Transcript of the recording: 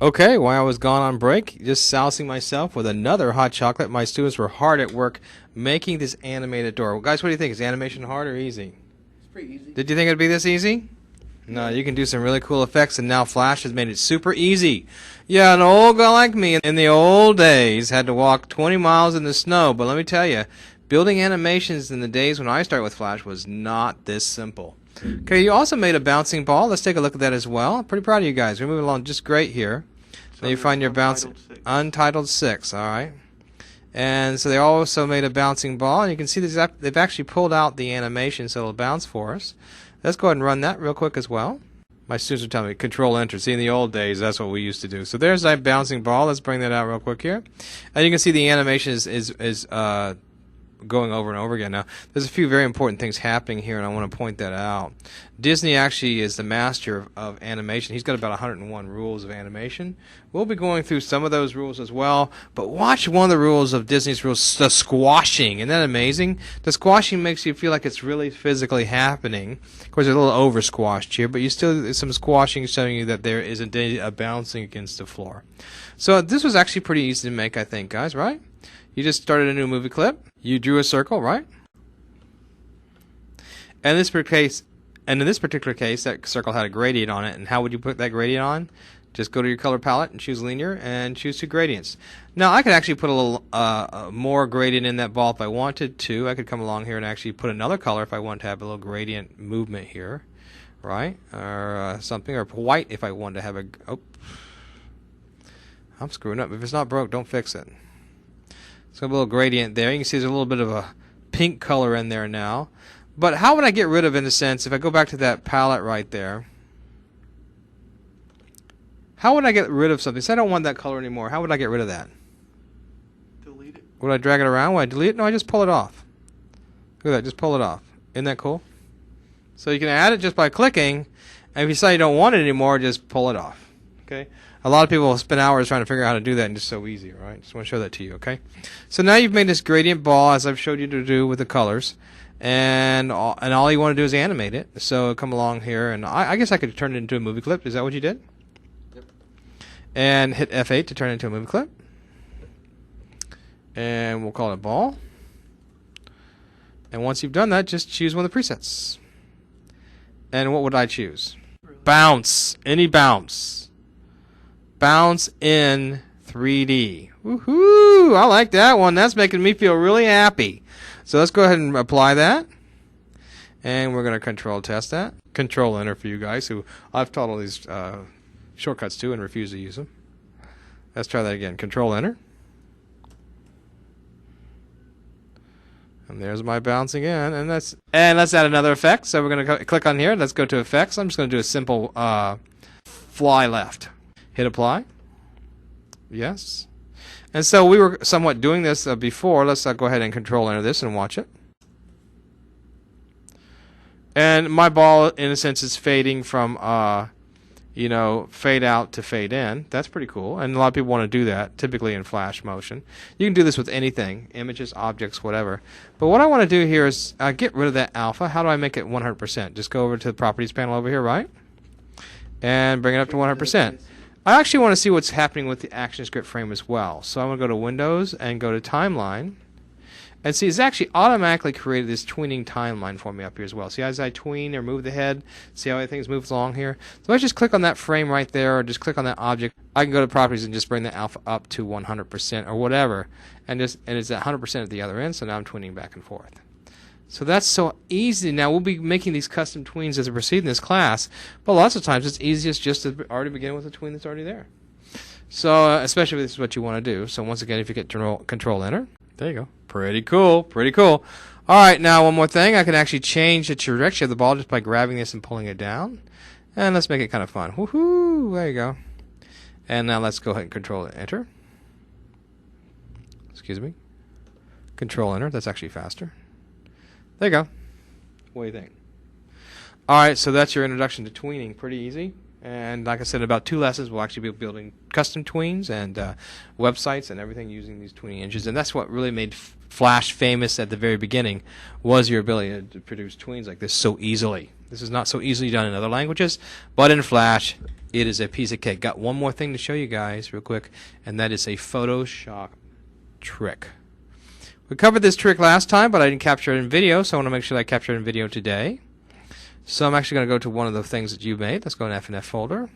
Okay, while I was gone on break, just sousing myself with another hot chocolate, my students were hard at work making this animated door. Well, guys, what do you think? Is animation hard or easy? It's pretty easy. Did you think it'd be this easy? No, you can do some really cool effects, and now Flash has made it super easy. Yeah, an old guy like me in the old days had to walk 20 miles in the snow, but let me tell you, building animations in the days when I started with Flash was not this simple. Okay, you also made a bouncing ball. Let's take a look at that as well. Pretty proud of you guys. We're moving along just great here. So now you find your bouncing Untitled 6, all right. And so they also made a bouncing ball, and you can see they've actually pulled out the animation so it'll bounce for us. Let's go ahead and run that real quick as well. My students are telling me Control Enter. See, in the old days, that's what we used to do. So there's that bouncing ball. Let's bring that out real quick here, and you can see the animation is going over and over again. Now, there's a few very important things happening here, and I want to point that out. Disney actually is the master of animation. He's got about 101 rules of animation. We'll be going through some of those rules as well, but watch one of the rules of Disney's rules, the squashing. Isn't that amazing? The squashing makes you feel like it's really physically happening. Of course, there's a little over squashed here, but you still there's some squashing showing you that there is a bouncing against the floor. So this was actually pretty easy to make, I think, guys, right? You just started a new movie clip. You drew a circle, right? And in this particular case, that circle had a gradient on it. And how would you put that gradient on? Just go to your color palette and choose linear and choose two gradients. Now, I could actually put a little more gradient in that ball if I wanted to. I could come along here and actually put another color if I wanted to have a little gradient movement here, right? Or something, or white if I wanted to have a. Oh, I'm screwing up. If it's not broke, don't fix it. So a little gradient there. You can see there's a little bit of a pink color in there now. But how would I get rid of, in a sense, if I go back to that palette right there? How would I get rid of something? Say I don't want that color anymore. How would I get rid of that? Delete it. Would I drag it around? Would I delete it? No, I just pull it off. Look at that. Just pull it off. Isn't that cool? So you can add it just by clicking. And if you say you don't want it anymore, just pull it off. Okay? A lot of people spend hours trying to figure out how to do that, and it's so easy, right? Just want to show that to you, okay? So now you've made this gradient ball, as I've showed you to do with the colors, and all you want to do is animate it. So come along here, and I guess I could turn it into a movie clip. Is that what you did? Yep. And hit F8 to turn it into a movie clip. And we'll call it ball. And once you've done that, just choose one of the presets. And what would I choose? Bounce. Any bounce. Bounce in 3D. Woohoo! I like that one. That's making me feel really happy. So let's go ahead and apply that. And we're going to control test that. Control Enter for you guys who I've taught all these shortcuts to and refuse to use them. Let's try that again. Control Enter. And there's my bounce again. And let's add another effect. So we're going to click on here. Let's go to effects. I'm just going to do a simple fly left. Hit apply. Yes. And so we were somewhat doing this before. Let's go ahead and control enter this and watch it. And my ball, in a sense, is fading from, fade out to fade in. That's pretty cool. And a lot of people want to do that, typically in flash motion. You can do this with anything, images, objects, whatever. But what I want to do here is get rid of that alpha. How do I make it 100%? Just go over to the properties panel over here, right? And bring it up to 100%. I actually want to see what's happening with the ActionScript frame as well. So I'm going to go to Windows and go to Timeline. And see, it's actually automatically created this tweening timeline for me up here as well. See, as I tween or move the head, see how things move along here? So I just click on that frame right there, or just click on that object. I can go to Properties and just bring the alpha up to 100% or whatever. And it's at 100% at the other end, so now I'm tweening back and forth. So that's so easy. Now, we'll be making these custom tweens as we proceed in this class, but lots of times it's easiest just to already begin with a tween that's already there. So, especially if this is what you want to do. So once again, if you get Control Enter, there you go. Pretty cool, pretty cool. All right, now one more thing. I can actually change the trajectory of the ball just by grabbing this and pulling it down. And let's make it kind of fun. Woohoo! There you go. And now let's go ahead and Control Enter. Excuse me. Control Enter. That's actually faster. There you go. What do you think? All right, so that's your introduction to tweening. Pretty easy. And like I said, in about 2 lessons, we'll actually be building custom tweens and websites and everything using these tweening engines. And that's what really made Flash famous at the very beginning, was your ability to produce tweens like this so easily. This is not so easily done in other languages, but in Flash, it is a piece of cake. Got one more thing to show you guys real quick, and that is a Photoshop trick. We covered this trick last time, but I didn't capture it in video, so I want to make sure that I capture it in video today. So I'm actually going to go to one of the things that you made. Let's go in FNF folder.